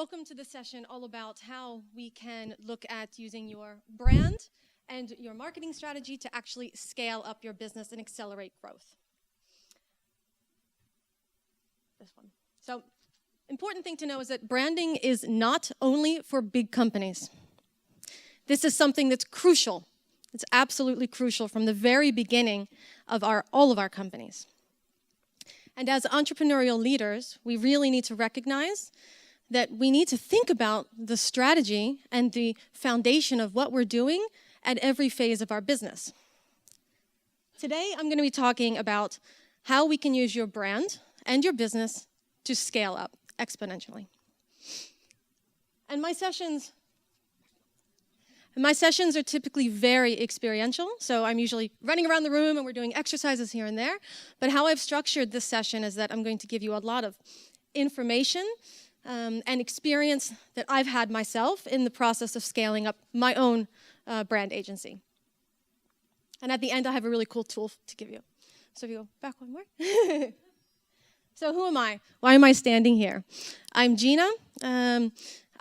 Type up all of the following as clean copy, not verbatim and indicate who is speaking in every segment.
Speaker 1: welcome to the session all about how we can look at using your brand and your marketing strategy to actually scale up your business and accelerate growth. This one. So, important thing to know is that branding is not only for big companies. This is something that's crucial. It's absolutely crucial from the very beginning of all of our companies. And as entrepreneurial leaders, we really need to recognize that we need to think about the strategy and the foundation of what we're doing at every phase of our business. Today, I'm going to be talking about how we can use your brand and your business to scale up exponentially. And my sessions are typically very experiential, so I'm usually running around the room and we're doing exercises here and there. But how I've structured this session is that I'm going to give you a lot of information and experience that I've had myself in the process of scaling up my own brand agency. And at the end, I have a really cool tool to give you. So if you go back one more. So who am I? Why am I standing here? I'm Gina. I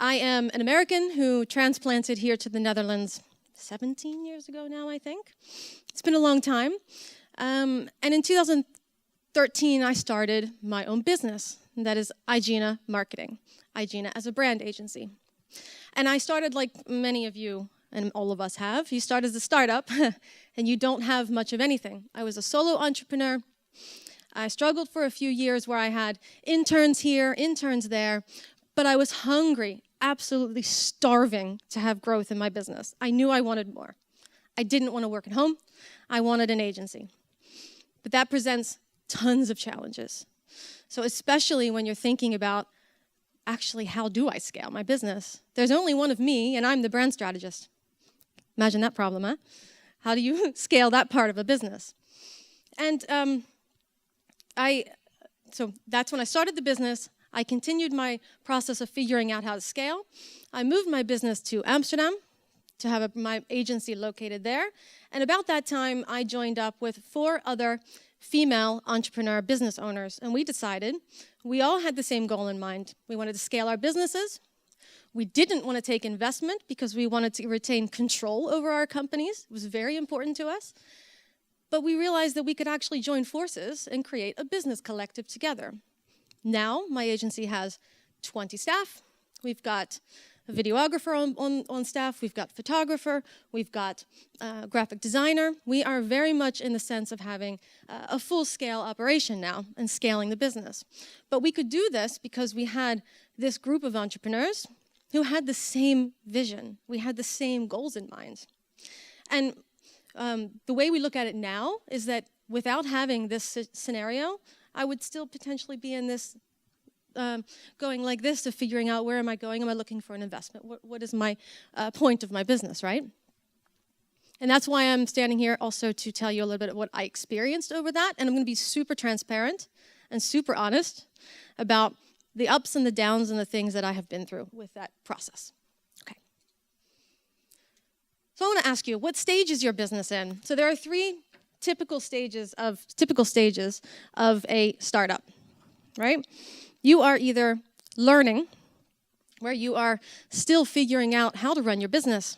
Speaker 1: am an American who transplanted here to the Netherlands 17 years ago now, I think. It's been a long time. And in 2013, I started my own business. And that is iGina Marketing, iGina as a brand agency. And I started like many of you and all of us have. You start as a startup and you don't have much of anything. I was a solo entrepreneur. I struggled for a few years where I had interns here, interns there, but I was hungry, absolutely starving to have growth in my business. I knew I wanted more. I didn't want to work at home. I wanted an agency. But that presents tons of challenges. So especially when you're thinking about, actually, how do I scale my business? There's only one of me, and I'm the brand strategist. Imagine that problem, huh? How do you scale that part of a business? And so that's when I started the business. I continued my process of figuring out how to scale. I moved my business to Amsterdam to have my agency located there. And about that time, I joined up with 4 other female entrepreneur business owners, and we decided we all had the same goal in mind. We wanted to scale our businesses. We didn't want to take investment because we wanted to retain control over our companies. It was very important to us. But we realized that we could actually join forces and create a business collective together. Now, my agency has 20 staff. We've got a videographer on staff. We've got photographer. We've got a graphic designer. We are very much in the sense of having a full-scale operation now and scaling the business. But we could do this because we had this group of entrepreneurs who had the same vision. We had the same goals in mind. And the way we look at it now is that without having this scenario, I would still potentially be in this going like this to figuring out where am I going? Am I looking for an investment? What is my point of my business, right? And that's why I'm standing here also to tell you a little bit of what I experienced over that. And I'm going to be super transparent and super honest about the ups and the downs and the things that I have been through with that process. Okay. So I want to ask you, what stage is your business in? So there are 3 typical stages of a startup, right? You are either learning, where you are still figuring out how to run your business,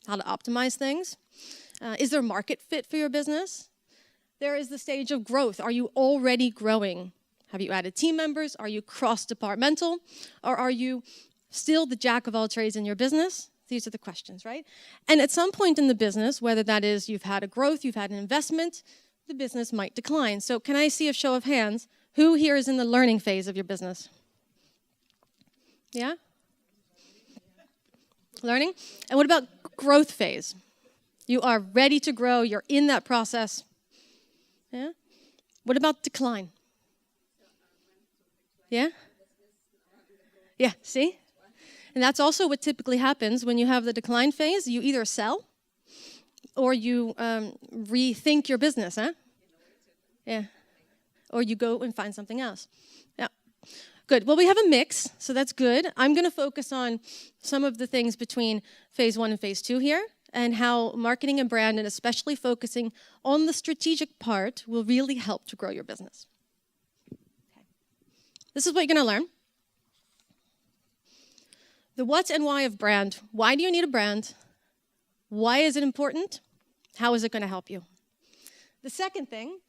Speaker 1: how to optimize things. Is there market fit for your business? There is the stage of growth. Are you already growing? Have you added team members? Are you cross-departmental? Or are you still the jack of all trades in your business? These are the questions, right? And at some point in the business, whether that is you've had a growth, you've had an investment, the business might decline. So can I see a show of hands? Who here is in the learning phase of your business? Yeah? Learning? And what about growth phase? You are ready to grow. You're in that process. Yeah? What about decline? Yeah? Yeah, see? And that's also what typically happens when you have the decline phase. You either sell or you rethink your business, huh? Yeah. Or you go and find something else. Yeah. Good. Well, we have a mix, so that's good. I'm going to focus on some of the things between phase 1 and phase 2 here, and how marketing and brand, and especially focusing on the strategic part, will really help to grow your business. Okay. This is what you're going to learn. The what and why of brand. Why do you need a brand? Why is it important? How is it going to help you? The second thing,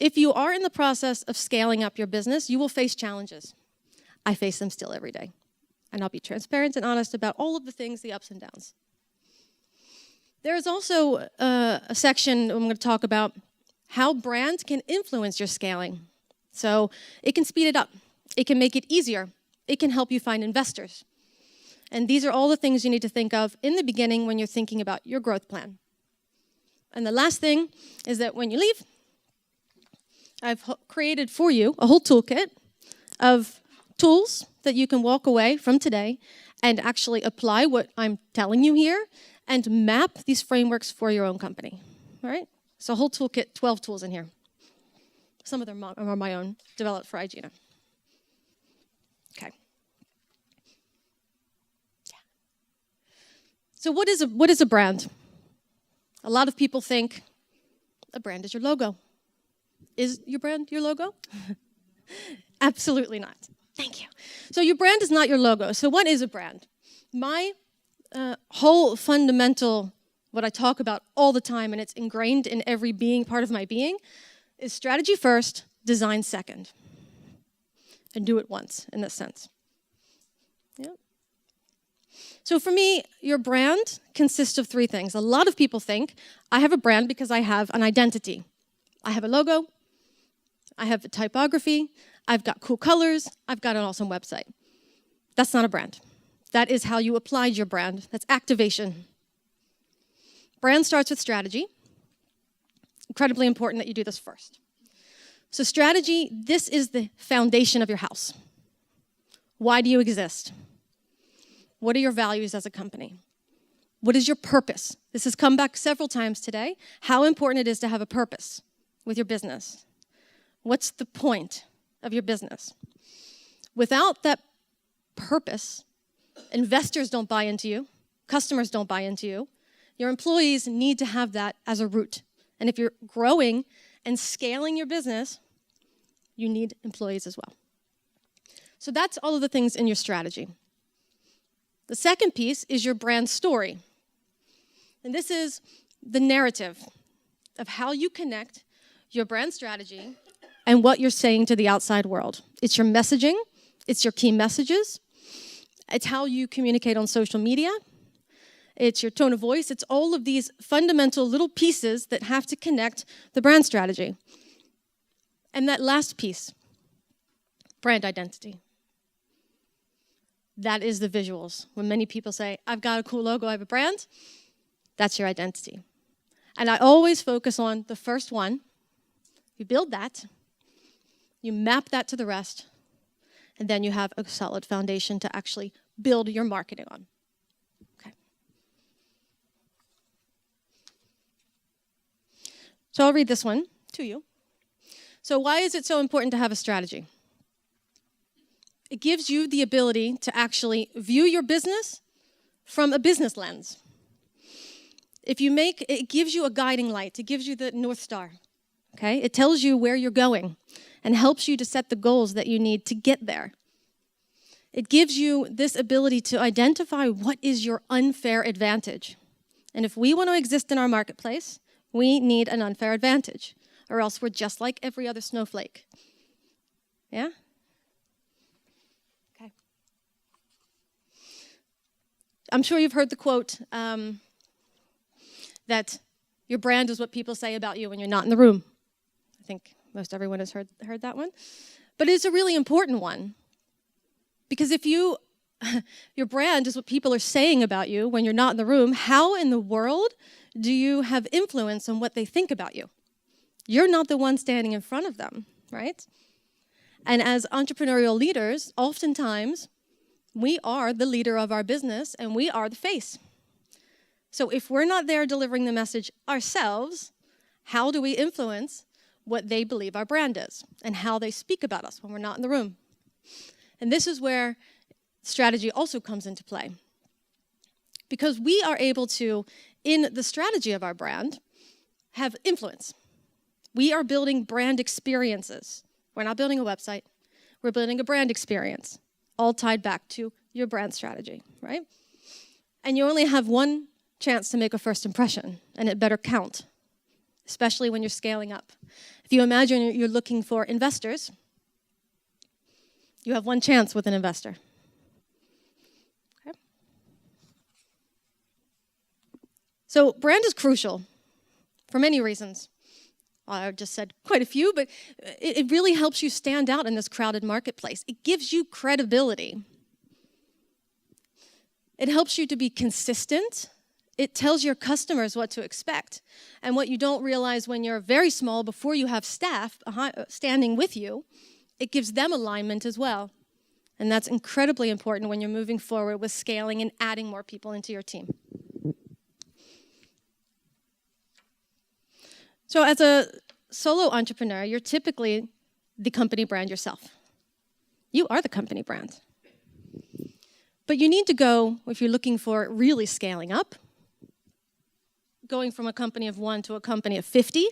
Speaker 1: if you are in the process of scaling up your business, you will face challenges. I face them still every day. And I'll be transparent and honest about all of the things, the ups and downs. There is also a section I'm going to talk about how brand can influence your scaling. So it can speed it up. It can make it easier. It can help you find investors. And these are all the things you need to think of in the beginning when you're thinking about your growth plan. And the last thing is that when you leave, I've created for you a whole toolkit of tools that you can walk away from today and actually apply what I'm telling you here and map these frameworks for your own company. All right? So a whole toolkit, 12 tools in here. Some of them are my own, developed for Igina. Okay. Yeah. So what is a brand? A lot of people think a brand is your logo. Is your brand your logo? Absolutely not. Thank you. So your brand is not your logo. So what is a brand? My whole fundamental, what I talk about all the time, and it's ingrained in every part of my being, is strategy first, design second. And do it once, in this sense. Yeah. So for me, your brand consists of three things. A lot of people think, I have a brand because I have an identity. I have a logo, I have a typography, I've got cool colors, I've got an awesome website. That's not a brand. That is how you applied your brand. That's activation. Brand starts with strategy. Incredibly important that you do this first. So strategy, this is the foundation of your house. Why do you exist? What are your values as a company? What is your purpose? This has come back several times today. How important it is to have a purpose with your business. What's the point of your business? Without that purpose, investors don't buy into you. Customers don't buy into you. Your employees need to have that as a root. And if you're growing and scaling your business, you need employees as well. So that's all of the things in your strategy. The second piece is your brand story. And this is the narrative of how you connect your brand strategy and what you're saying to the outside world. It's your messaging, it's your key messages, it's how you communicate on social media, it's your tone of voice, it's all of these fundamental little pieces that have to connect the brand strategy. And that last piece, brand identity. That is the visuals. When many people say, I've got a cool logo, I have a brand, that's your identity. And I always focus on the first one. You build that, you map that to the rest, and then you have a solid foundation to actually build your marketing on. Okay. So I'll read this one to you. So why is it so important to have a strategy? It gives you the ability to actually view your business from a business lens. It gives you a guiding light. It gives you the North Star. Okay? It tells you where you're going and helps you to set the goals that you need to get there. It gives you this ability to identify what is your unfair advantage. And if we want to exist in our marketplace, we need an unfair advantage, or else we're just like every other snowflake. Yeah? Okay. I'm sure you've heard the quote that your brand is what people say about you when you're not in the room. I think most everyone has heard that one. But it's a really important one. Because if your brand is what people are saying about you when you're not in the room, how in the world do you have influence on what they think about you? You're not the one standing in front of them, right? And as entrepreneurial leaders, oftentimes, we are the leader of our business and we are the face. So if we're not there delivering the message ourselves, how do we influence what they believe our brand is and how they speak about us when we're not in the room? And this is where strategy also comes into play. Because we are able to, in the strategy of our brand, have influence. We are building brand experiences. We're not building a website. We're building a brand experience, all tied back to your brand strategy, right? And you only have one chance to make a first impression, and it better count, especially when you're scaling up. If you imagine you're looking for investors, you have one chance with an investor. Okay? So brand is crucial for many reasons. I just said quite a few, but it really helps you stand out in this crowded marketplace. It gives you credibility. It helps you to be consistent. It tells your customers what to expect. And what you don't realize when you're very small, before you have staff standing with you, it gives them alignment as well. And that's incredibly important when you're moving forward with scaling and adding more people into your team. So as a solo entrepreneur, you're typically the company brand yourself. You are the company brand. But you need to go, if you're looking for really scaling up, going from a company of 1 to a company of 50,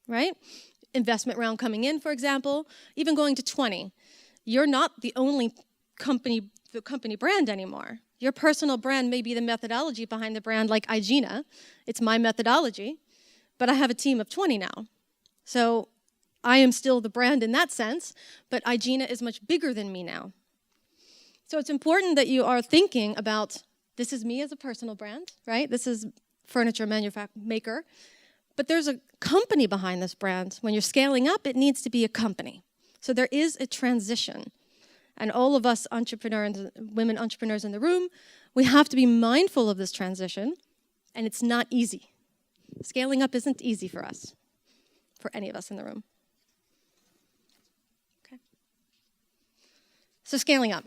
Speaker 1: right? Investment round coming in, for example, even going to 20. You're not the only company brand anymore. Your personal brand may be the methodology behind the brand, like Igena. It's my methodology, but I have a team of 20 now. So I am still the brand in that sense, but Igena is much bigger than me now. So it's important that you are thinking about, this is me as a personal brand, right? This is furniture maker, but there's a company behind this brand. When you're scaling up, it needs to be a company. So there is a transition. And all of us entrepreneurs, women entrepreneurs in the room, we have to be mindful of this transition, and it's not easy. Scaling up isn't easy for us, for any of us in the room. Okay. So scaling up.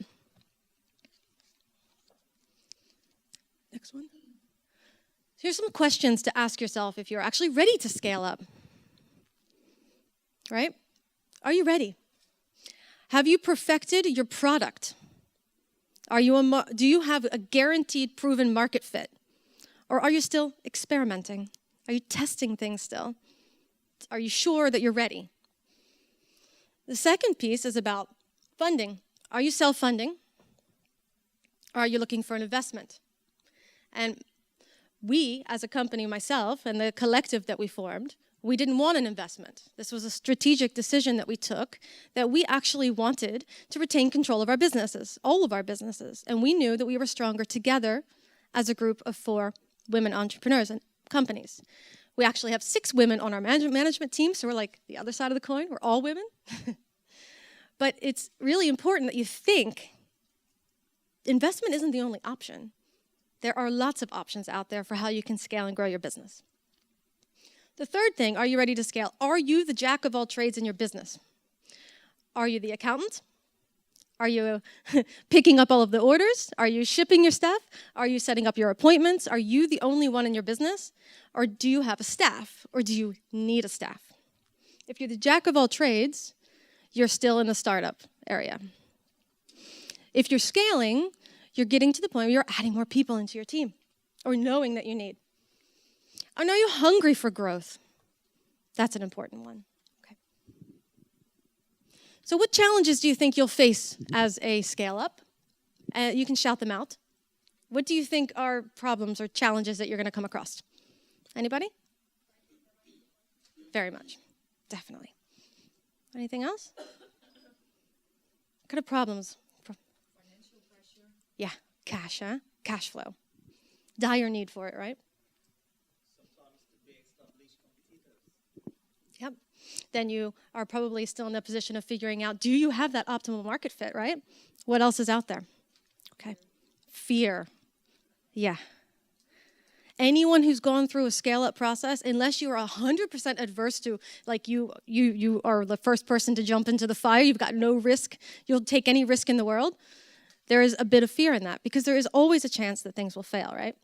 Speaker 1: Next one. Here's some questions to ask yourself if you're actually ready to scale up. Right? Are you ready? Have you perfected your product? Do you have a guaranteed proven market fit? Or are you still experimenting? Are you testing things still? Are you sure that you're ready? The second piece is about funding. Are you self-funding? Or are you looking for an investment? And we, as a company, myself, and the collective that we formed, we didn't want an investment. This was a strategic decision that we took, that we actually wanted to retain control of our businesses, all of our businesses. And we knew that we were stronger together as a group of 4 women entrepreneurs and companies. We actually have 6 women on our management team, so we're like the other side of the coin. We're all women. But it's really important that you think investment isn't the only option. There are lots of options out there for how you can scale and grow your business. The third thing, are you ready to scale? Are you the jack of all trades in your business? Are you the accountant? Are you picking up all of the orders? Are you shipping your stuff? Are you setting up your appointments? Are you the only one in your business? Or do you have a staff? Or do you need a staff? If you're the jack of all trades, you're still in the startup area. If you're scaling, you're getting to the point where you're adding more people into your team, or knowing that you need. Are you hungry for growth? That's an important one. Okay. So what challenges do you think you'll face as a scale-up? You can shout them out. What do you think are problems or challenges that you're going to come across? Anybody? Very much. Definitely. Anything else? What kind of problems?
Speaker 2: Financial pressure.
Speaker 1: Yeah, cash, huh? Cash flow. Dire need for it, right?
Speaker 2: Sometimes the established competitors.
Speaker 1: Yep. Then you are probably still in the position of figuring out, do you have that optimal market fit, right? What else is out there? Okay. Fear. Yeah. Anyone who's gone through a scale-up process, unless you are 100% adverse to, like you are the first person to jump into the fire, you've got no risk, you'll take any risk in the world, there is a bit of fear in that, because there is always a chance that things will fail, right?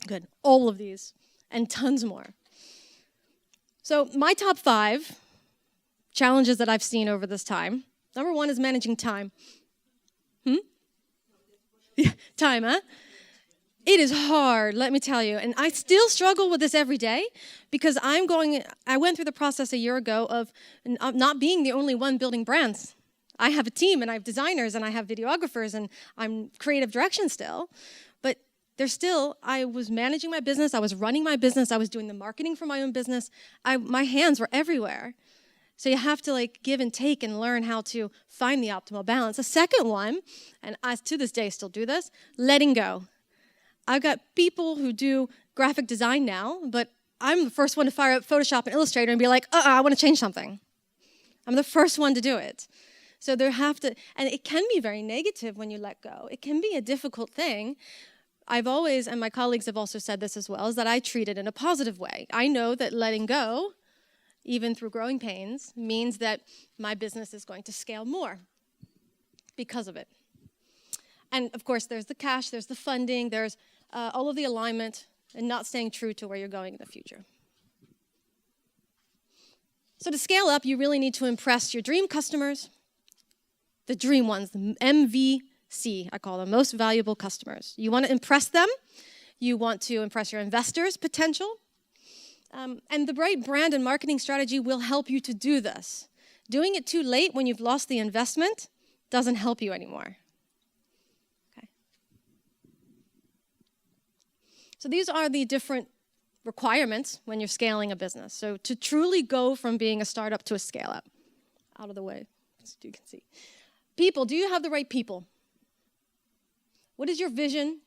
Speaker 1: Good. All of these, and tons more. So my top 5 challenges that I've seen over this time. Number 1 is managing time. Yeah, time, huh? It is hard, let me tell you. And I still struggle with this every day, because I went through the process a year ago of not being the only one building brands. I have a team and I have designers and I have videographers and I'm creative direction still. But there's still, I was managing my business, I was running my business, I was doing the marketing for my own business. My hands were everywhere. So you have to like give and take and learn how to find the optimal balance. The second one, and I to this day still do this, letting go. I've got people who do graphic design now, but I'm the first one to fire up Photoshop and Illustrator and be like, I want to change something. I'm the first one to do it. So there have to, and it can be very negative when you let go. It can be a difficult thing. I've always, and my colleagues have also said this as well, is that I treat it in a positive way. I know that letting go, even through growing pains, means that my business is going to scale more because of it. And of course, there's the cash, there's the funding, there's all of the alignment, and not staying true to where you're going in the future. So to scale up, you really need to impress your dream customers, the dream ones, the MVC, I call them, most valuable customers. You want to impress them. You want to impress your investors' potential. And the right brand and marketing strategy will help you to do this. Doing it too late when you've lost the investment doesn't help you anymore. Okay. So these are the different requirements when you're scaling a business. So to truly go from being a startup to a scale-up, out of the way, so you can see. People, do you have the right people? What is your vision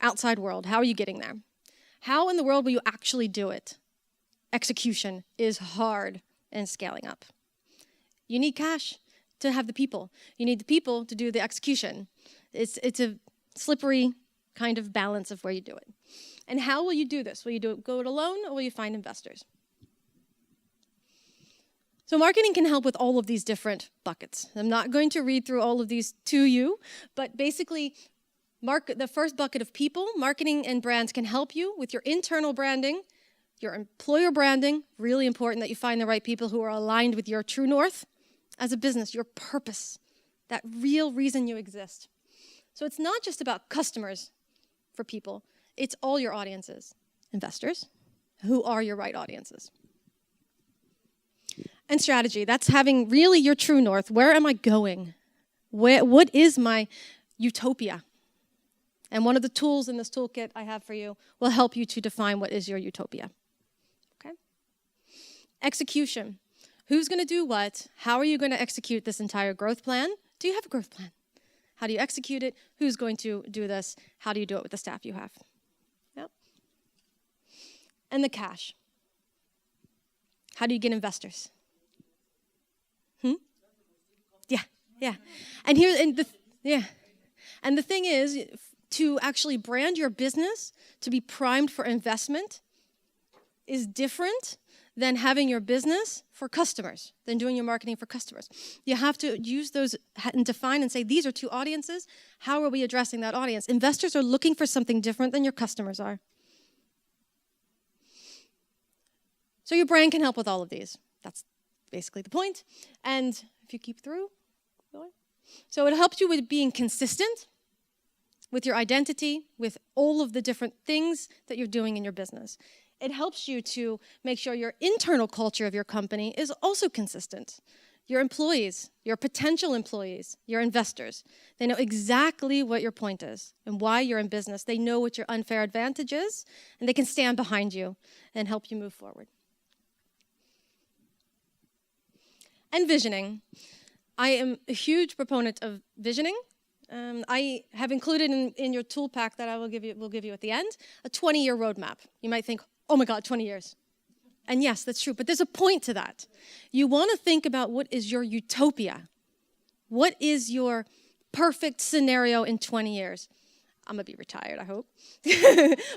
Speaker 1: outside world? How are you getting there? How in the world will you actually do it? Execution is hard in scaling up. You need cash to have the people. You need the people to do the execution. It's a slippery kind of balance of where you do it. And how will you do this? Will you go it alone, or will you find investors? So marketing can help with all of these different buckets. I'm not going to read through all of these to you, but basically, the first bucket of people, marketing and brands can help you with your internal branding, your employer branding, really important that you find the right people who are aligned with your true north as a business, your purpose, that real reason you exist. So it's not just about customers for people. It's all your audiences. Investors, who are your right audiences? And strategy, that's having really your true north. Where am I going? What is my utopia? And one of the tools in this toolkit I have for you will help you to define what is your utopia. Okay? Execution. Who's going to do what? How are you going to execute this entire growth plan? Do you have a growth plan? How do you execute it? Who's going to do this? How do you do it with the staff you have? Yep. And the cash. How do you get investors? Yeah. And the thing is, to actually brand your business, to be primed for investment, is different than having your business for customers, than doing your marketing for customers. You have to use those and define and say, these are two audiences. How are we addressing that audience? Investors are looking for something different than your customers are. So your brand can help with all of these. That's basically the point. And if you keep through, so it helps you with being consistent with your identity, with all of the different things that you're doing in your business. It helps you to make sure your internal culture of your company is also consistent. Your employees, your potential employees, your investors, they know exactly what your point is and why you're in business. They know what your unfair advantage is, and they can stand behind you and help you move forward. And visioning. I am a huge proponent of visioning. I have included in your tool pack that we'll give you at the end, a 20-year roadmap. You might think, oh my God, 20 years. And yes, that's true, but there's a point to that. You want to think about what is your utopia. What is your perfect scenario in 20 years? I'm going to be retired, I hope.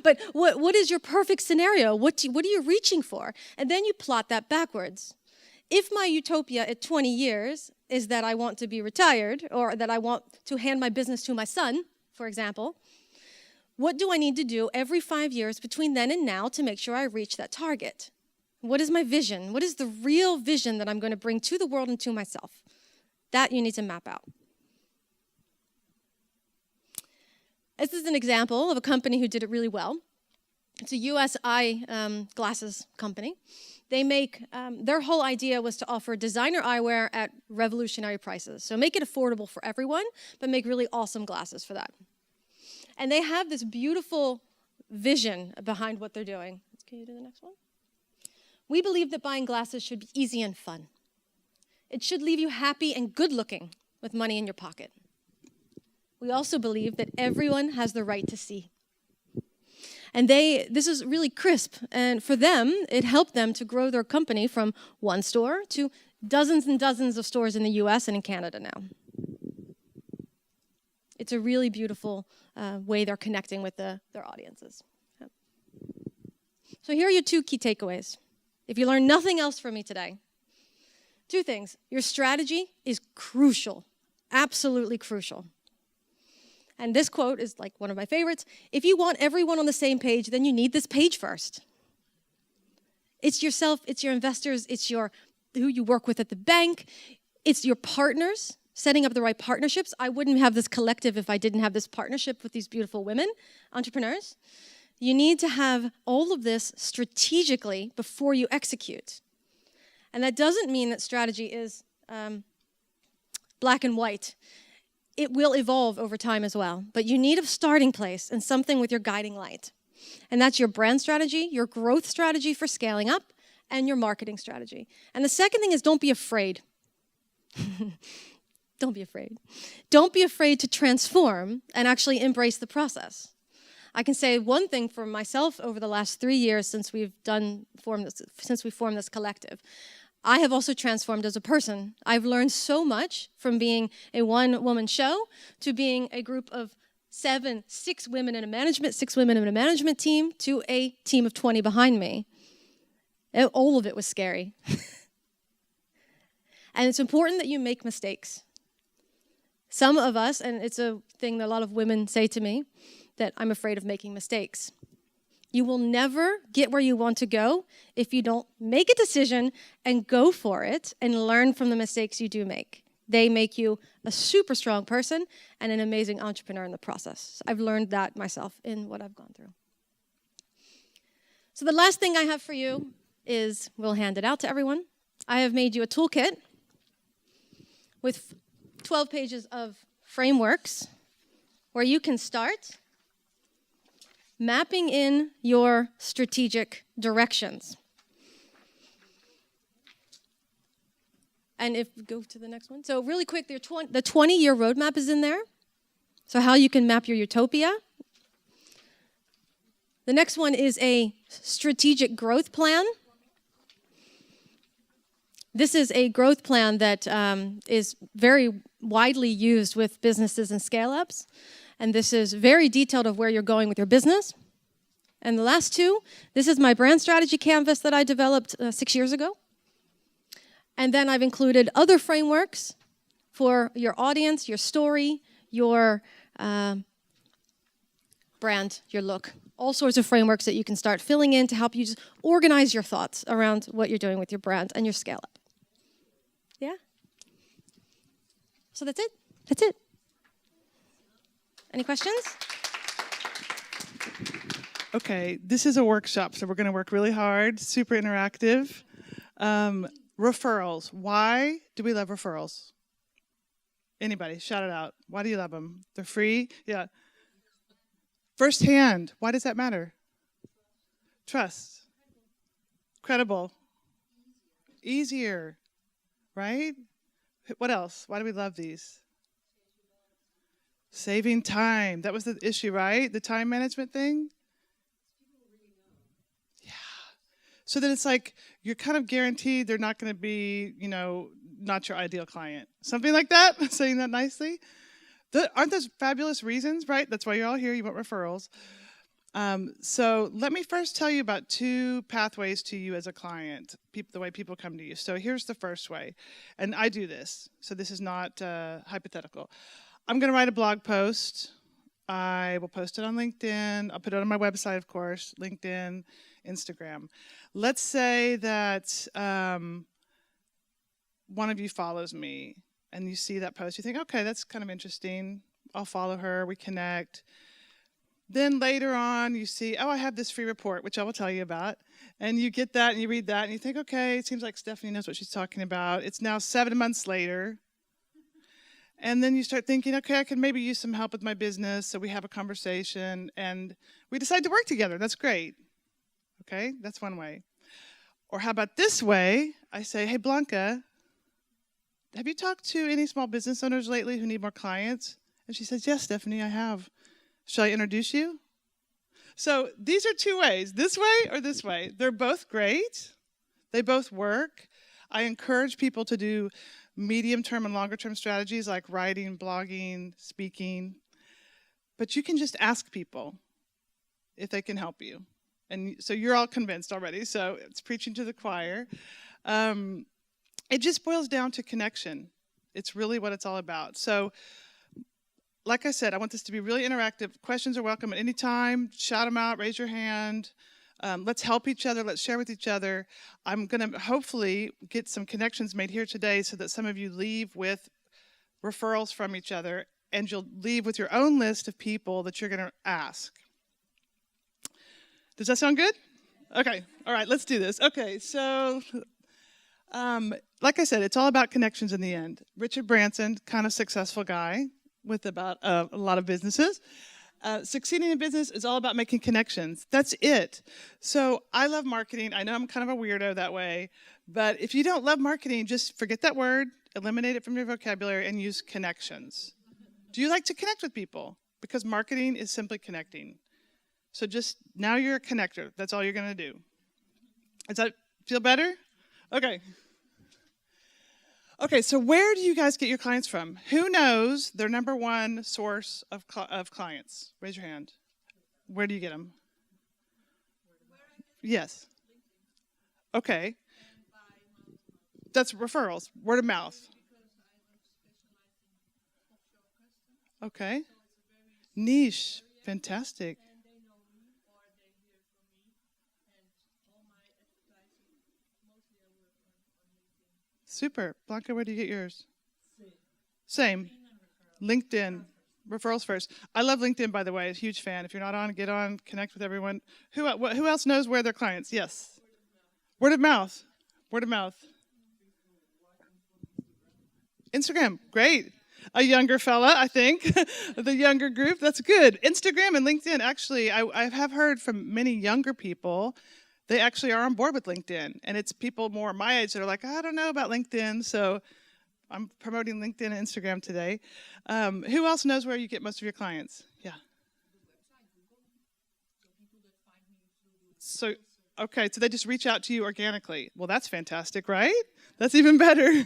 Speaker 1: But what is your perfect scenario? What are you reaching for? And then you plot that backwards. If my utopia at 20 years is that I want to be retired, or that I want to hand my business to my son, for example, what do I need to do every 5 years between then and now to make sure I reach that target? What is my vision? What is the real vision that I'm going to bring to the world and to myself? That you need to map out. This is an example of a company who did it really well. It's a US eye glasses company. They make, their whole idea was to offer designer eyewear at revolutionary prices. So make it affordable for everyone, but make really awesome glasses for that. And they have this beautiful vision behind what they're doing. Can you do the next one? We believe that buying glasses should be easy and fun. It should leave you happy and good looking with money in your pocket. We also believe that everyone has the right to see. And this is really crisp. And for them, it helped them to grow their company from one store to dozens and dozens of stores in the US and in Canada now. It's a really beautiful way they're connecting with their audiences. Yep. So here are your 2 key takeaways. If you learn nothing else from me today, 2 things. Your strategy is crucial, absolutely crucial. And this quote is like one of my favorites. If you want everyone on the same page, then you need this page first. It's yourself, it's your investors, it's who you work with at the bank, it's your partners, setting up the right partnerships. I wouldn't have this collective if I didn't have this partnership with these beautiful women, entrepreneurs. You need to have all of this strategically before you execute. And that doesn't mean that strategy is black and white. It will evolve over time as well. But you need a starting place and something with your guiding light. And that's your brand strategy, your growth strategy for scaling up, and your marketing strategy. And the second thing is don't be afraid. Don't be afraid. Don't be afraid to transform and actually embrace the process. I can say one thing for myself over the last 3 years since we formed this collective. I have also transformed as a person. I've learned so much from being a one-woman show to being a group of 6 women in a management team to a team of 20 behind me. All of it was scary. And it's important that you make mistakes. Some of us, and it's a thing that a lot of women say to me, that I'm afraid of making mistakes. You will never get where you want to go if you don't make a decision and go for it and learn from the mistakes you do make. They make you a super strong person and an amazing entrepreneur in the process. I've learned that myself in what I've gone through. So the last thing I have for you is, we'll hand it out to everyone. I have made you a toolkit with 12 pages of frameworks where you can start mapping in your strategic directions. And if we go to the next one. So really quick, the 20-year roadmap is in there. So how you can map your utopia. The next one is a strategic growth plan. This is a growth plan that is very widely used with businesses and scale-ups. And this is very detailed of where you're going with your business. And the last 2, this is my brand strategy canvas that I developed 6 years ago. And then I've included other frameworks for your audience, your story, your brand, your look. All sorts of frameworks that you can start filling in to help you just organize your thoughts around what you're doing with your brand and your scale-up. Yeah? So that's it. That's it. Any questions?
Speaker 3: Okay, this is a workshop, so we're going to work really hard, super interactive. Referrals. Why do we love referrals? Anybody, shout it out. Why do you love them? They're free? Yeah. Firsthand. Why does that matter? Trust. Credible. Easier. Right? What else? Why do we love these? Saving time. That was the issue, right? The time management thing? Yeah. So that it's like you're kind of guaranteed they're not going to be, not your ideal client. Something like that, saying that nicely. Aren't those fabulous reasons, right? That's why you're all here. You want referrals. So let me first tell you about 2 pathways to you as a client, the way people come to you. So here's the first way. And I do this. So this is not hypothetical. I'm going to write a blog post. I will post it on LinkedIn. I'll put it on my website, of course, LinkedIn, Instagram. Let's say that one of you follows me and you see that post. You think, okay, that's kind of interesting. I'll follow her. We connect. Then later on, you see, oh, I have this free report, which I will tell you about. And you get that and you read that and you think, okay, it seems like Stephanie knows what she's talking about. It's now 7 months later. And then you start thinking, okay, I could maybe use some help with my business. So we have a conversation and we decide to work together. That's great. Okay, that's one way. Or how about this way? I say, hey, Blanca, have you talked to any small business owners lately who need more clients? And she says, yes, Stephanie, I have. Shall I introduce you? So these are two ways, this way or this way. They're both great. They both work. I encourage people to do medium-term and longer-term strategies like writing, blogging, speaking. But you can just ask people if they can help you. And so you're all convinced already, so it's preaching to the choir. It just boils down to connection. It's really what it's all about. So like I said, I want this to be really interactive. Questions are welcome at any time. Shout them out, raise your hand. Let's help each other. Let's share with each other. I'm going to hopefully get some connections made here today so that some of you leave with referrals from each other, and you'll leave with your own list of people that you're going to ask. Does that sound good? Okay. All right, let's do this. Okay, so like I said, it's all about connections in the end. Richard Branson, kind of successful guy with about a lot of businesses. Succeeding in business is all about making connections. That's it. So I love marketing. I know I'm kind of a weirdo that way, but if you don't love marketing, just forget that word, eliminate it from your vocabulary, and use connections. Do you like to connect with people? Because marketing is simply connecting. So just now you're a connector. That's all you're going to do. Does that feel better? Okay. Okay, so where do you guys get your clients from? Who knows their number one source of clients? Raise your hand. Where do you get them? Yes. Okay. That's referrals, word of mouth. Okay. Niche. Fantastic. Super. Blanca, where do you get yours? Same. LinkedIn. Referrals first. I love LinkedIn, by the way. A huge fan. If you're not on, get on, connect with everyone. Who else knows where their clients? Yes. Word of mouth. Word of mouth. Instagram. Great. A younger fella, I think. The younger group. That's good. Instagram and LinkedIn. Actually, I have heard from many younger people, they actually are on board with LinkedIn. And it's people more my age that are like, I don't know about LinkedIn. So I'm promoting LinkedIn and Instagram today. Who else knows where you get most of your clients? Yeah. So, okay, so they just reach out to you organically. Well, that's fantastic, right? That's even better.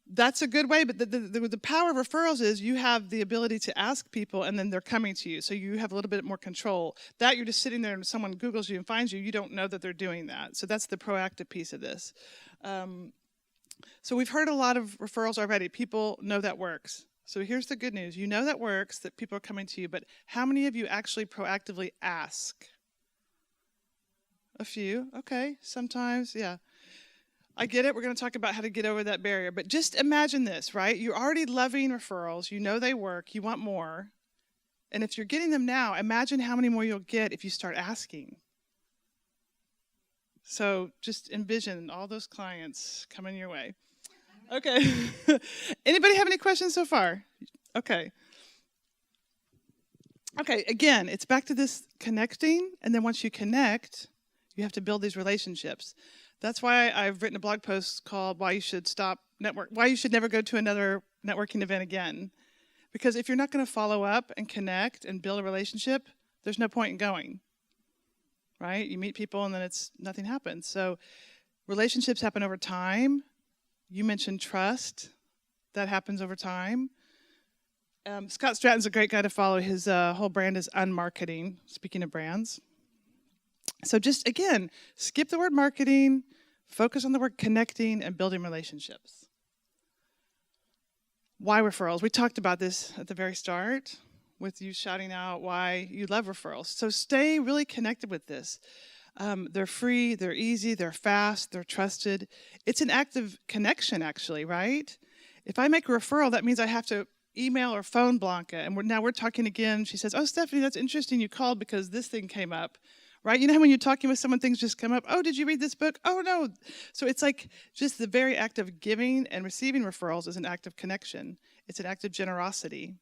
Speaker 3: That's a good way, but the power of referrals is you have the ability to ask people and then they're coming to you. So you have a little bit more control. That you're just sitting there and someone Googles you and finds you, you don't know that they're doing that. So that's the proactive piece of this. So we've heard a lot of referrals already. People know that works. So here's the good news. You know that works, that people are coming to you, but how many of you actually proactively ask? A few, okay, sometimes, yeah. I get it. We're going to talk about how to get over that barrier. But just imagine this, right? You're already loving referrals. You know they work. You want more. And if you're getting them now, imagine how many more you'll get if you start asking. So just envision all those clients coming your way. Okay. Anybody have any questions so far? Okay. Okay, again, it's back to this connecting. And then once you connect, you have to build these relationships. That's why I've written a blog post called why you should never go to another networking event again. Because if you're not going to follow up and connect and build a relationship, there's no point in going. Right? You meet people and then nothing happens. So relationships happen over time. You mentioned trust. That happens over time. Scott Stratton's a great guy to follow. His whole brand is unmarketing, speaking of brands. So just, again, skip the word marketing, focus on the word connecting and building relationships. Why referrals? We talked about this at the very start with you shouting out why you love referrals. So stay really connected with this. They're free, they're easy, they're fast, they're trusted. It's an active connection, actually, right? If I make a referral, that means I have to email or phone Blanca, and now we're talking again. She says, "Oh, Stephanie, that's interesting. You called because this thing came up." Right? You know how when you're talking with someone, things just come up. "Oh, did you read this book?" "Oh, no." So it's like just the very act of giving and receiving referrals is an act of connection. It's an act of generosity.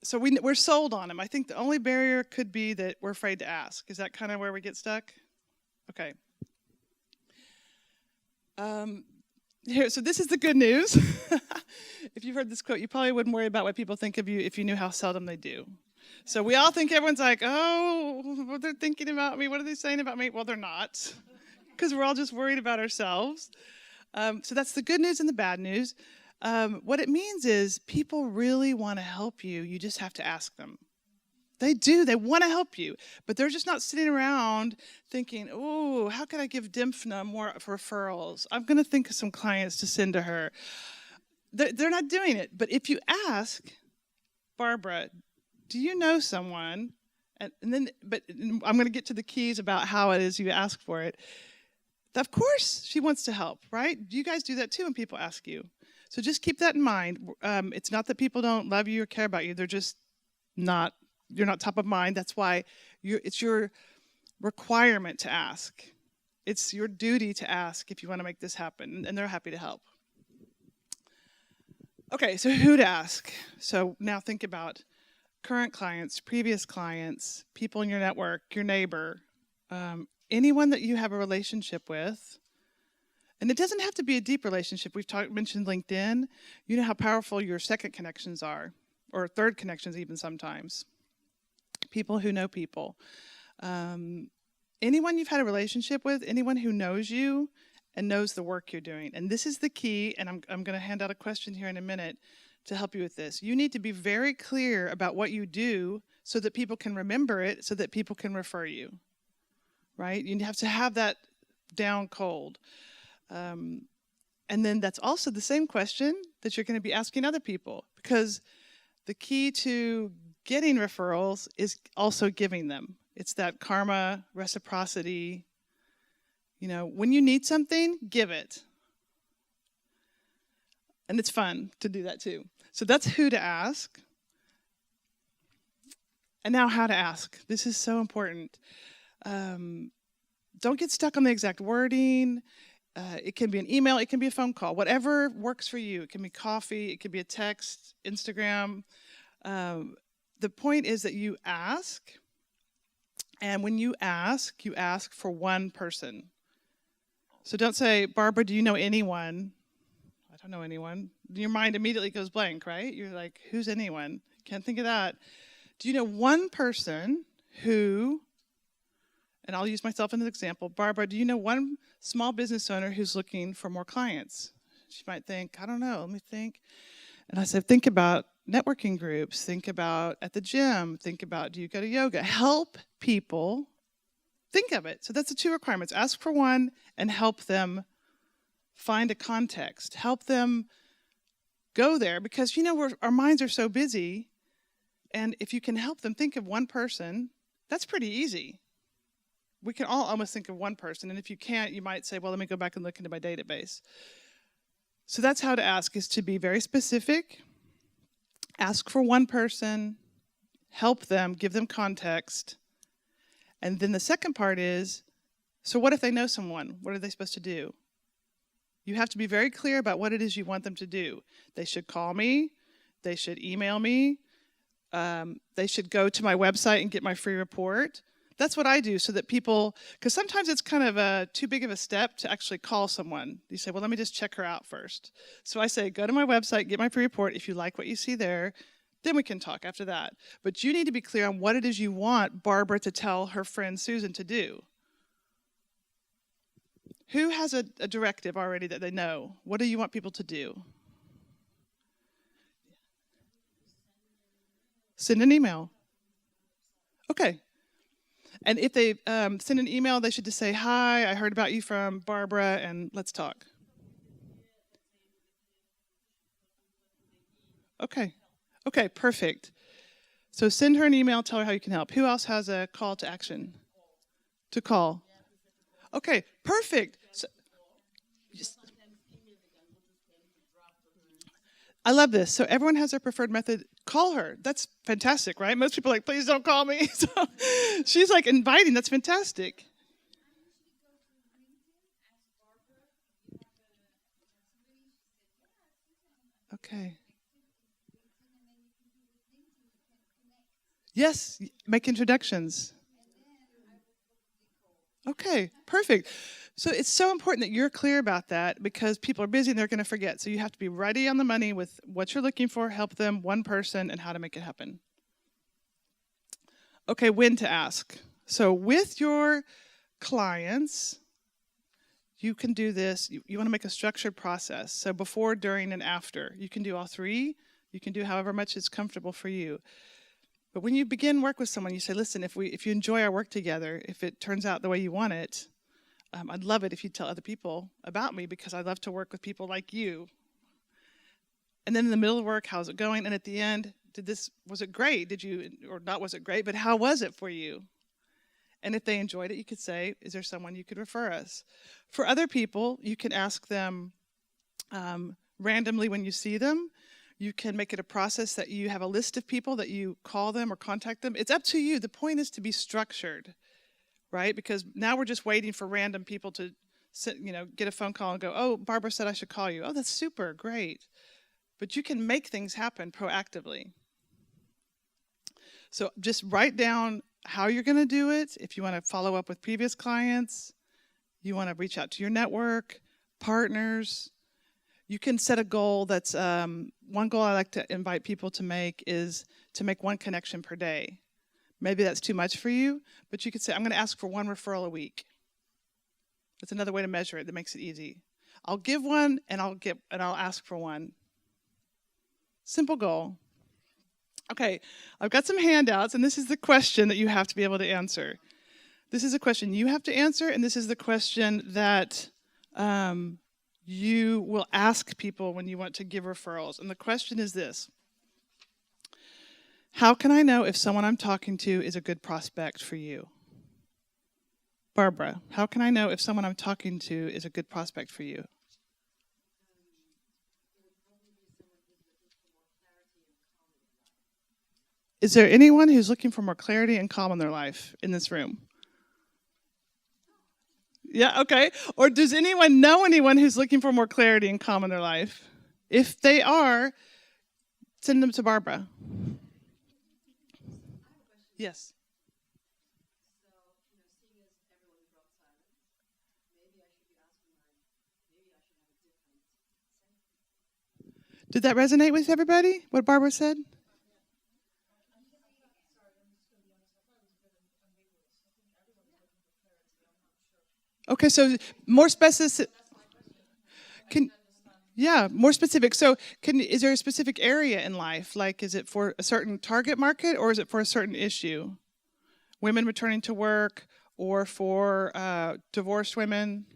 Speaker 3: So we're sold on them. I think the only barrier could be that we're afraid to ask. Is that kind of where we get stuck? Okay. So this is the good news. If you've heard this quote, you probably wouldn't worry about what people think of you if you knew how seldom they do. So we all think everyone's like, "Oh, what they're thinking about me. What are they saying about me?" Well, they're not, because we're all just worried about ourselves. So that's the good news and the bad news. What it means is people really want to help you. You just have to ask them. They do. They want to help you. But they're just not sitting around thinking, "Oh, how can I give Dimphna more referrals? I'm going to think of some clients to send to her." They're not doing it. But if you ask, "Barbara, do you know someone?" But I'm going to get to the keys about how it is you ask for it. Of course she wants to help, right? You guys do that too when people ask you. So just keep that in mind. It's not that people don't love you or care about you. They're just not, you're not top of mind. That's why it's your requirement to ask. It's your duty to ask if you want to make this happen, and they're happy to help. Okay, so who to ask? So now think about current clients, previous clients, people in your network, your neighbor, anyone that you have a relationship with. And it doesn't have to be a deep relationship. We've mentioned LinkedIn. You know how powerful your second connections are, or third connections even sometimes. People who know people. Anyone you've had a relationship with, anyone who knows you and knows the work you're doing. And this is the key, and I'm going to hand out a question here in a minute to help you with this. You need to be very clear about what you do so that people can remember it, so that people can refer you, right? You have to have that down cold. And then that's also the same question that you're going to be asking other people, because the key to getting referrals is also giving them. It's that karma, reciprocity. You know, when you need something, give it. And it's fun to do that too. So that's who to ask. And now how to ask. This is so important. Don't get stuck on the exact wording. It can be an email, it can be a phone call, whatever works for you. It can be coffee, it can be a text, Instagram. The point is that you ask, and when you ask for one person. So don't say, "Barbara, do you know anyone?" "I don't know anyone." Your mind immediately goes blank, right? You're like, "Who's anyone?" Can't think of that. Do you know one person who, and I'll use myself as an example. "Barbara, do you know one small business owner who's looking for more clients?" She might think, "I don't know, let me think." And I said, think about networking groups, think about at the gym, think about, do you go to yoga? Help people think of it. So that's the two requirements. Ask for one and help them find a context. Help them go there, because you know our minds are so busy, and if you can help them think of one person, that's pretty easy. We can all almost think of one person, and if you can't, you might say, "Well, let me go back and look into my database." So that's how to ask, is to be very specific. Ask for one person, help them, give them context. And then the second part is, so what if they know someone? What are they supposed to do? You have to be very clear about what it is you want them to do. They should call me. They should email me. They should go to my website and get my free report. That's what I do, so that people, because sometimes it's kind of too big of a step to actually call someone. You say, "Well, let me just check her out first." So I say, go to my website, get my free report. If you like what you see there, then we can talk after that. But you need to be clear on what it is you want Barbara to tell her friend Susan to do. Who has a directive already that they know? What do you want people to do? Send an email. Okay. And if they send an email, they should just say, "Hi, I heard about you from Barbara, and let's talk." Okay. Okay, perfect. So send her an email, tell her how you can help. Who else has a call to action? To call. Okay, perfect. So, I love this. So everyone has their preferred method. Call her. That's fantastic, right? Most people are like, please don't call me. So she's like inviting. That's fantastic. Okay. Yes, make introductions. Okay, perfect. So it's so important that you're clear about that because people are busy and they're going to forget. So you have to be ready on the money with what you're looking for, help them, one person, and how to make it happen. Okay, when to ask. So with your clients, you can do this. You want to make a structured process. So before, during, and after. You can do all three. You can do however much is comfortable for you. But when you begin work with someone, you say, listen, if you enjoy our work together, if it turns out the way you want it, I'd love it if you tell other people about me because I love to work with people like you. And then in the middle of work, how's it going? And at the end, was it great? Or not was it great, but how was it for you? And if they enjoyed it, you could say, is there someone you could refer us? For other people, you can ask them randomly when you see them. You can make it a process that you have a list of people that you call them or contact them. It's up to you. The point is to be structured, right? Because now we're just waiting for random people to get a phone call and go, oh, Barbara said I should call you. Oh, that's super, great. But you can make things happen proactively. So just write down how you're going to do it. If you want to follow up with previous clients, you want to reach out to your network, partners. You can set a goal that's, one goal I like to invite people to make is to make one connection per day. Maybe that's too much for you, but you could say, I'm going to ask for one referral a week. That's another way to measure it that makes it easy. I'll give one and I'll ask for one. Simple goal. Okay, I've got some handouts, and this is the question that you have to be able to answer. This is a question you have to answer, and this is the question that you will ask people when you want to give referrals. And the question is this: how can I know if someone I'm talking to is a good prospect for you? Barbara, how can I know if someone I'm talking to is a good prospect for you? Is there anyone who's looking for more clarity and calm in their life in this room? Yeah, okay. Or does anyone know anyone who's looking for more clarity and calm in their life? If they are, send them to Barbara. Yes. Did that resonate with everybody, what Barbara said? Okay, so more specific. More specific. So is there a specific area in life? Like, is it for a certain target market or is it for a certain issue? Women returning to work or for divorced women?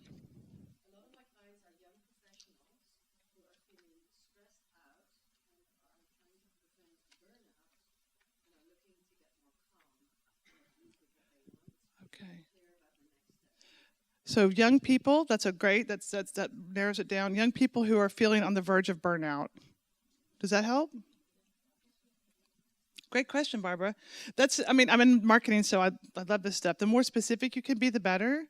Speaker 2: A lot of my clients are young professionals who are feeling stressed out and are trying to prevent burnout and are looking to get more calm or at least with what they want.
Speaker 3: Okay.
Speaker 2: Clear about the next steps.
Speaker 3: So young people, that narrows it down. Young people who are feeling on the verge of burnout. Does that help? Great question, Barbara. I'm in marketing, so I love this stuff. The more specific you can be, the better.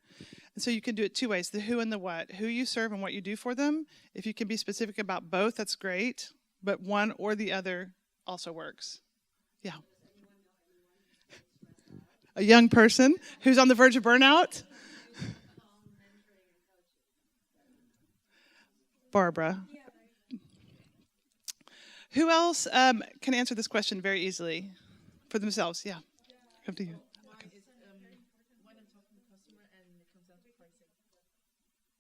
Speaker 3: And so you can do it two ways, the who and the what. Who you serve and what you do for them. If you can be specific about both, that's great. But one or the other also works. Yeah. A young person who's on the verge of burnout? Barbara. Who else can answer this question very easily for themselves? Yeah. Come to you. Okay.
Speaker 4: Is when I'm talking to the customer and it comes down to pricing,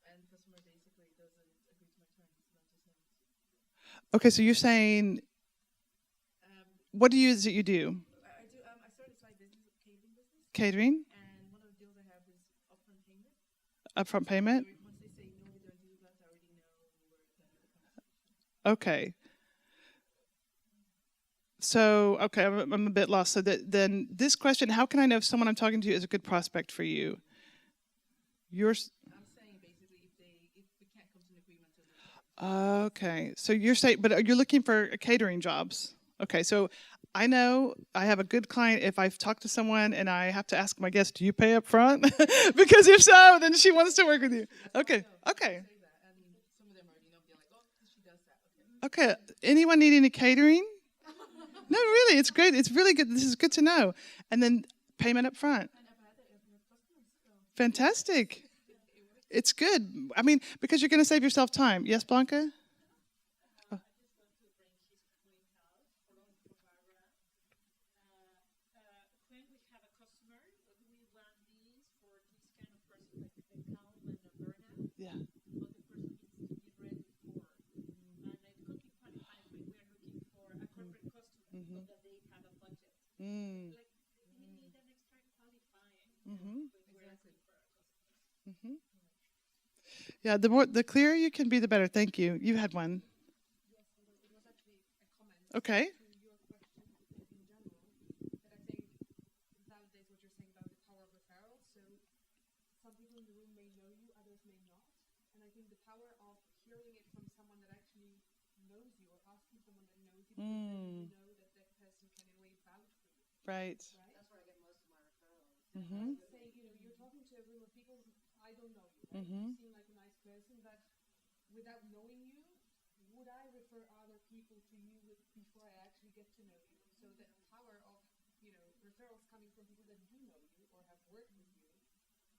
Speaker 4: and the customer basically doesn't agree to my terms, not just now.
Speaker 3: Okay, so you're saying, what do you do?
Speaker 4: I started a side business, a catering business,
Speaker 3: Catering,
Speaker 4: and one of the deals I have is upfront payment.
Speaker 3: upfront payment.
Speaker 4: Once they say no, we don't do that. I already know where the money comes.
Speaker 3: Okay. So, okay, I'm a bit lost. So then this question, how can I know if someone I'm talking to is a good prospect for you?
Speaker 4: I'm saying basically if we can't come to an agreement.
Speaker 3: Okay, so you're saying, but you're looking for catering jobs. Okay, so I know I have a good client if I've talked to someone and I have to ask my guest, do you pay up front? Because if so, then she wants to work with you. Okay, okay,
Speaker 4: Say that, and some of them already know. They're like, oh, she does that. Okay.
Speaker 3: okay. Anyone need any catering? No, really, it's great. It's really good. This is good to know. And then payment up front. Fantastic. It's good. I mean, because you're going to save yourself time. Yes, Blanca?
Speaker 2: When we have a customer, we run these for this kind of person, like the calm and the burnout,
Speaker 3: Yeah.
Speaker 2: but the person needs to be ready for. And it could be qualified when we are looking for a corporate customer, but that they have a budget.
Speaker 3: Mm.
Speaker 2: Like, we need an extra qualifying
Speaker 3: Mm-hmm.
Speaker 2: when we're asking for our customers.
Speaker 3: Mm-hmm. Yeah, the clearer you can be, the better. Thank you. You had one.
Speaker 4: Yes, although it was actually a comment
Speaker 3: Okay.
Speaker 4: to your question in general that I think validates what you're saying about the power of referrals. So some people in the room may know you, others may not. And I think the power of hearing it from someone that actually knows you or asking someone that knows you, because then you know that that person can in a way vouch for you,
Speaker 3: Right.
Speaker 4: right?
Speaker 2: That's where I get most of my referrals.
Speaker 3: Mm-hmm.
Speaker 4: Say, you're talking to a room of people who I don't know you, right?
Speaker 3: Mm-hmm.
Speaker 4: You seem like a nice person, but without knowing you, would I refer other people to you before I actually get to know you? So the power of, referrals coming from people that do know you or have worked with you,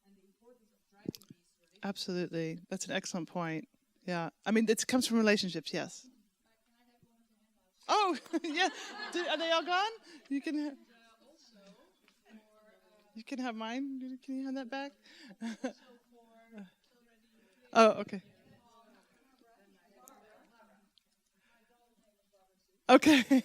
Speaker 4: and the importance of driving these relationships.
Speaker 3: Absolutely. That's an excellent point. Yeah. I mean, it comes from relationships, yes. Oh, yeah. Are they all gone? You can. You can have mine. Can you hand that back? Oh, okay. Okay.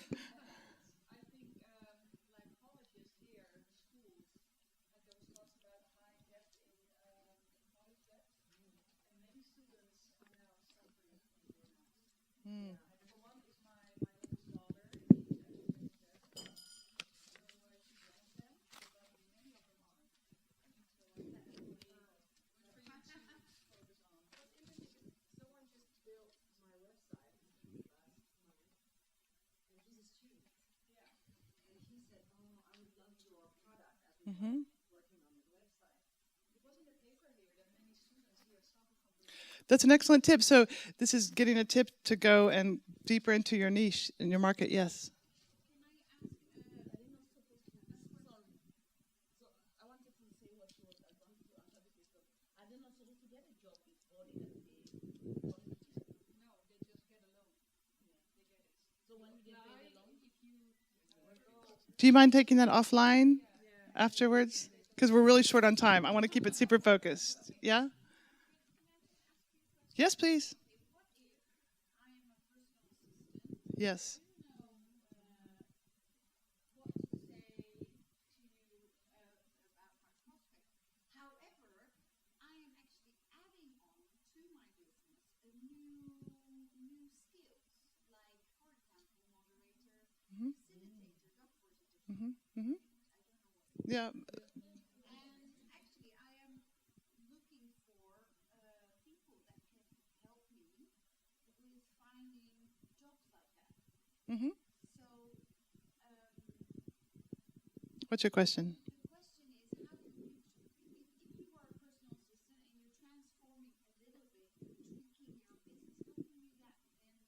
Speaker 3: Mm-hmm. That's an excellent tip. So this is getting a tip to go and deeper into your niche in your market. Yes.
Speaker 2: I wanted to say what she was going to answer this, but are they not supposed to get a job before they get paid? No, they just get a loan. Yeah, they get it. So when you get paid a loan, if you
Speaker 3: Do you mind taking that offline afterwards? Because we're really short on time. I want to keep it super focused. Yeah? Yes, please. Yes.
Speaker 2: However, I am actually adding on to my business a new skills, like for example, moderator, facilitator, dog positive.
Speaker 3: Mm-hmm. Mm-hmm.
Speaker 2: I don't know what.
Speaker 3: Yeah.
Speaker 2: And actually, I am looking for people that can help me with finding jobs like that.
Speaker 3: Mm-hmm.
Speaker 2: So
Speaker 3: What's your question?
Speaker 2: the question is, how do you, if you are a personal assistant and you're transforming a little bit, tweaking your business, how can you that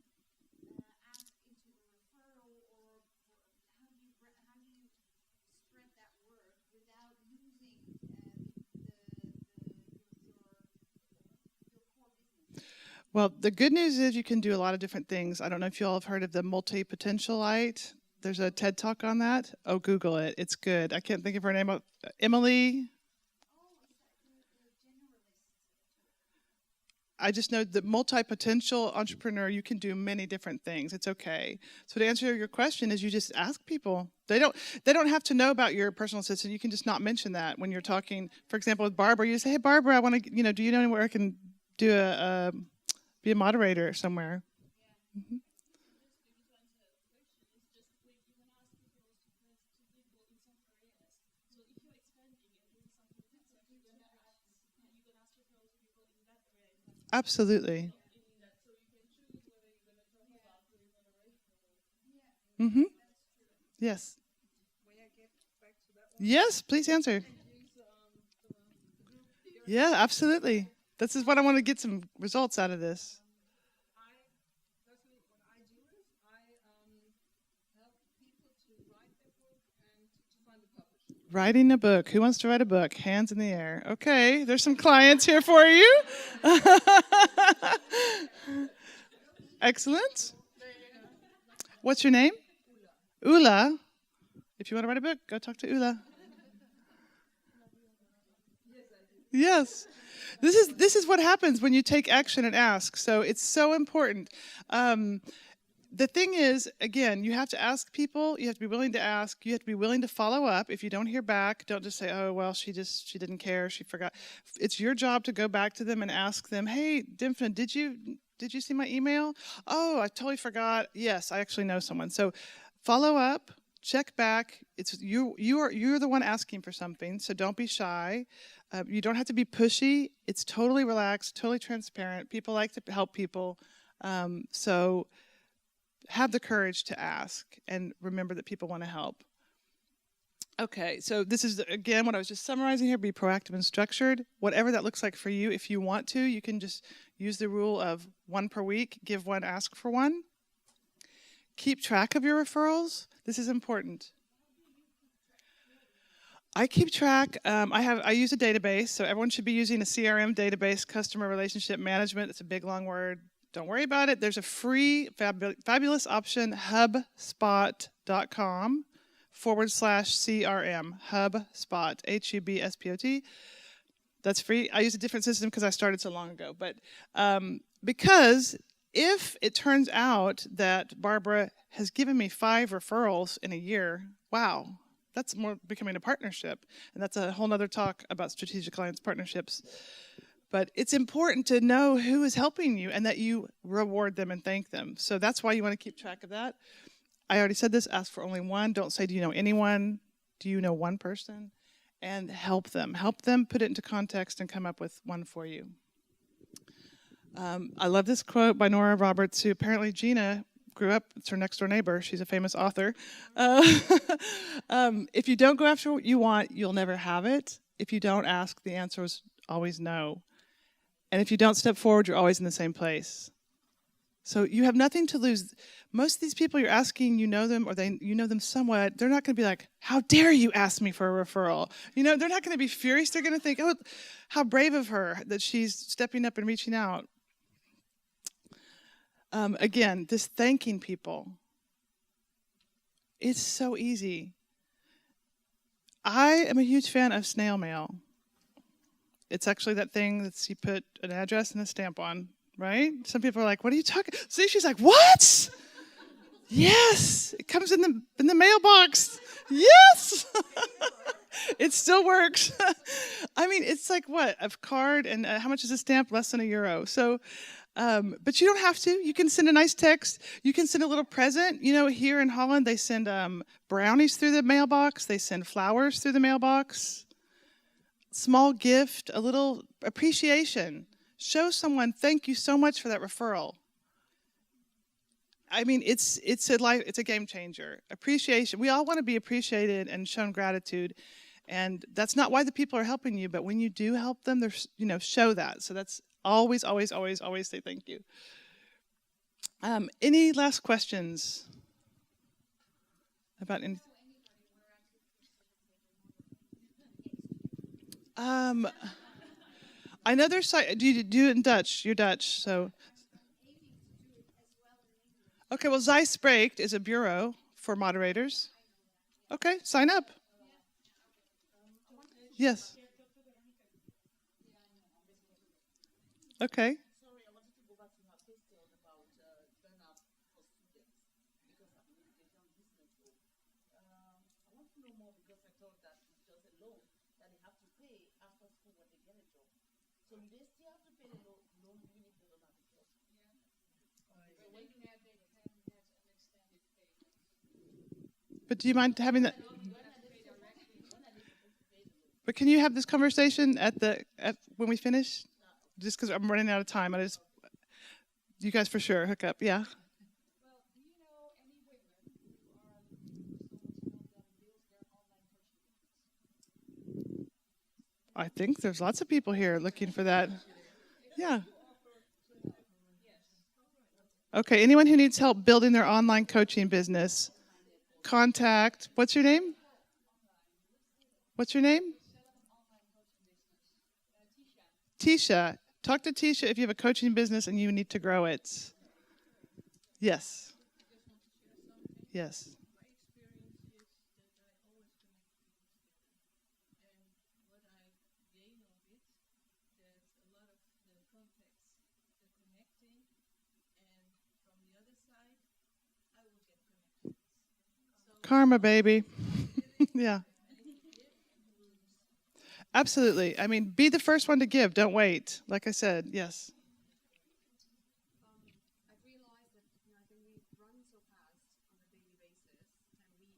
Speaker 2: then ask into a referral, or how do you spread that word without losing your core business?
Speaker 3: Well, the good news is you can do a lot of different things. I don't know if you all have heard of the multi-potentialite. There's a TED Talk on that. Oh, Google it. It's good. I can't think of her name. Emily. I just know the multi-potential entrepreneur, you can do many different things. It's okay. So to answer your question is you just ask people. They don't have to know about your personal assistant. You can just not mention that when you're talking. For example, with Barbara, you say, "Hey, Barbara, I want to, do you know anywhere I can do be a moderator somewhere?" Mm-hmm. Absolutely. Mm-hmm. Yes. Yes, please answer. Yeah, absolutely. This is what I want to get some results out of this.
Speaker 4: Personally, what I do is I help people to write their book and to find a publisher.
Speaker 3: Writing a book. Who wants to write a book? Hands in the air. Okay, there's some clients here for you. Excellent. What's your name? Ula. If you want to write a book, go talk to Ula. Yes. This is what happens when you take action and ask. So it's so important. The thing is, again, you have to ask people. You have to be willing to ask. You have to be willing to follow up. If you don't hear back, don't just say, "Oh, well, she didn't care. She forgot." It's your job to go back to them and ask them, "Hey, Dimfna, did you see my email? Oh, I totally forgot. Yes, I actually know someone." So follow up. Check back. It's you're the one asking for something, so don't be shy. You don't have to be pushy. It's totally relaxed, totally transparent. People like to help people, so have the courage to ask and remember that people want to help. Okay, so this is again what I was just summarizing here. Be proactive and structured. Whatever that looks like for you. If you want to, you can just use the rule of 1 per week. Give 1, ask for 1. Keep track of your referrals. This is important. I keep track. I use a database, so everyone should be using a CRM database, customer relationship management. It's a big long word. Don't worry about it. There's a free fabulous option, hubspot.com/CRM. HubSpot, HUBSPOT. That's free. I use a different system because I started so long ago. But because if it turns out that Barbara has given me 5 referrals in a year, wow, that's more becoming a partnership. And that's a whole nother talk about strategic alliance partnerships. But it's important to know who is helping you and that you reward them and thank them. So that's why you want to keep track of that. I already said this, ask for only 1. Don't say, do you know anyone? Do you know 1 person? And help them. Help them put it into context and come up with 1 for you. I love this quote by Nora Roberts, who apparently Gina grew up, it's her next door neighbor. She's a famous author. If you don't go after what you want, you'll never have it. If you don't ask, the answer is always no. And if you don't step forward, you're always in the same place. So you have nothing to lose. Most of these people you're asking, you know them or you know them somewhat. They're not going to be like, how dare you ask me for a referral? You know, they're not going to be furious. They're going to think, oh, how brave of her that she's stepping up and reaching out. Again, this thanking people. It's so easy. I am a huge fan of snail mail. It's actually that thing that you put an address and a stamp on, right? Some people are like, what are you talking? See, she's like, what? Yes, it comes in the mailbox. Yes. It still works. I mean, it's like what? A card and how much is a stamp? Less than €1. So, but you don't have to. You can send a nice text. You can send a little present. You know, here in Holland, they send brownies through the mailbox. They send flowers through the mailbox. Small gift, a little appreciation. Show someone, thank you so much for that referral. I mean, it's a game changer. Appreciation. We all want to be appreciated and shown gratitude. And that's not why the people are helping you, but when you do help them, show that. So that's always, always, always, always say thank you. Any last questions about anything? I know there's do you do it in Dutch? You're Dutch, so. Okay, well, Zij Spreekt is a bureau for moderators. Okay, sign up. Yes. Okay.
Speaker 2: Sorry, I wanted to go back to my question about burnout for students because I'm an education business school. I want to know more because I thought that it's just a loan that they have to pay after school when they get a job. So do they still have to pay the loan even if they don't have a job? So when you have they can get an extended payment.
Speaker 3: But do you mind having that? But can you have this conversation at when we finish? Just because I'm running out of time. You guys for sure hook up. Yeah.
Speaker 4: Well, do you know any women who
Speaker 3: I think there's lots of people here looking for that. Yeah. Okay, anyone who needs help building their online coaching business, contact, what's your name? What's your name? Tisha. Talk to Tisha if you have a coaching business and you need to grow it. Yes. Yes. Karma, baby. Yeah. Absolutely. I mean, be the first one to give. Don't wait. Like I said, yes.
Speaker 4: I realized that I think we run so fast on a daily basis, and we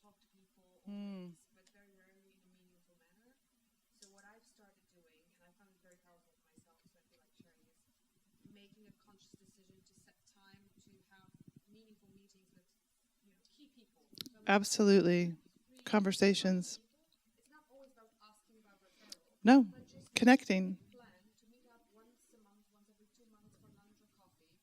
Speaker 4: talk to people always, but very rarely in a meaningful manner. So what I've started doing, and I found it very powerful for myself, so I feel like sharing, is making a conscious decision to set time to have meaningful meetings with key people. So
Speaker 3: Absolutely. Conversations.
Speaker 4: it's not always about asking about referrals,
Speaker 3: No.
Speaker 4: but just
Speaker 3: Connecting.
Speaker 4: plan to meet up once a month, once every 2 months for lunch or coffee,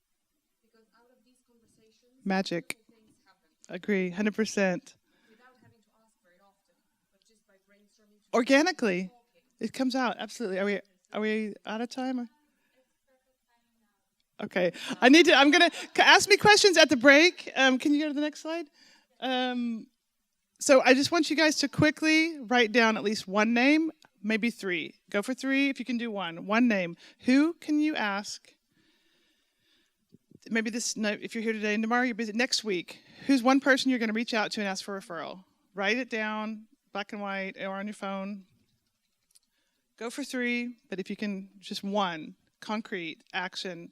Speaker 4: because out of these conversations,
Speaker 3: Magic.
Speaker 4: beautiful things happen
Speaker 3: Agree. 100%.
Speaker 4: without having to ask very often, but just by brainstorming,
Speaker 3: Organically.
Speaker 4: talking.
Speaker 3: It comes out. Absolutely. Are we out of time? Okay. I'm going to ask me questions at the break. Can you go to the next slide? So I just want you guys to quickly write down at least one name, maybe three. Go for three if you can do one. One name. Who can you ask? Maybe this night, if you're here today and tomorrow you're busy. Next week, who's one person you're going to reach out to and ask for a referral? Write it down, black and white, or on your phone. Go for three, but if you can, just one concrete action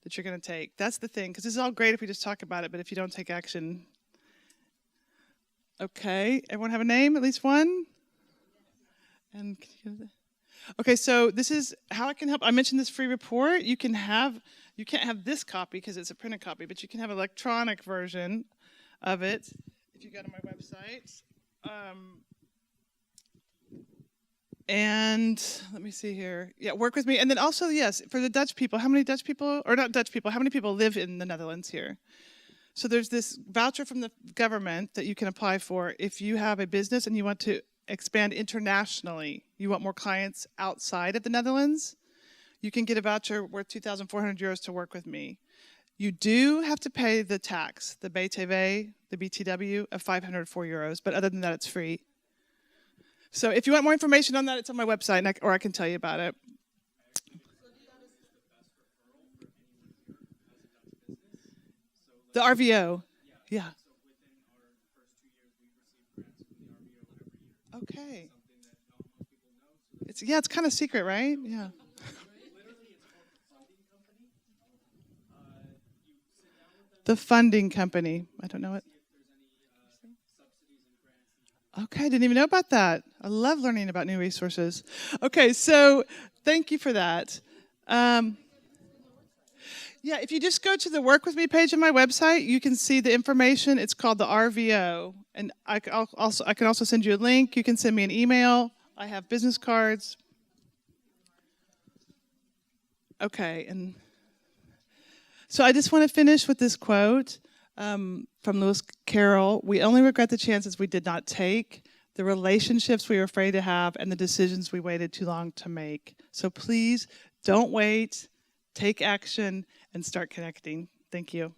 Speaker 3: that you're going to take. That's the thing, because this is all great if we just talk about it, but if you don't take action. Okay, everyone have a name, at least one? And okay, so this is how I can help. I mentioned this free report. You can't have this copy because it's a printed copy, but you can have an electronic version of it if you go to my website. And let me see here. Yeah, work with me. And then also, yes, for the Dutch people, how many Dutch people, or not Dutch people, how many people live in the Netherlands here? So there's this voucher from the government that you can apply for if you have a business and you want to expand internationally. You want more clients outside of the Netherlands. You can get a voucher worth 2,400 euros to work with me. You do have to pay the tax, the BTW, the BTW of 504 euros, but other than that, it's free. So if you want more information on that, it's on my website, or I can tell you about it. The RVO, yeah. Okay. It's kind of secret, right? Yeah. The funding company. I don't know it. Okay, I didn't even know about that. I love learning about new resources. Okay, so thank you for that. Yeah, if you just go to the Work With Me page on my website, you can see the information. It's called the RVO. And I can also send you a link. You can send me an email. I have business cards. Okay, and so I just want to finish with this quote from Lewis Carroll. We only regret the chances we did not take, the relationships we were afraid to have, and the decisions we waited too long to make. So please don't wait, take action, and start connecting. Thank you.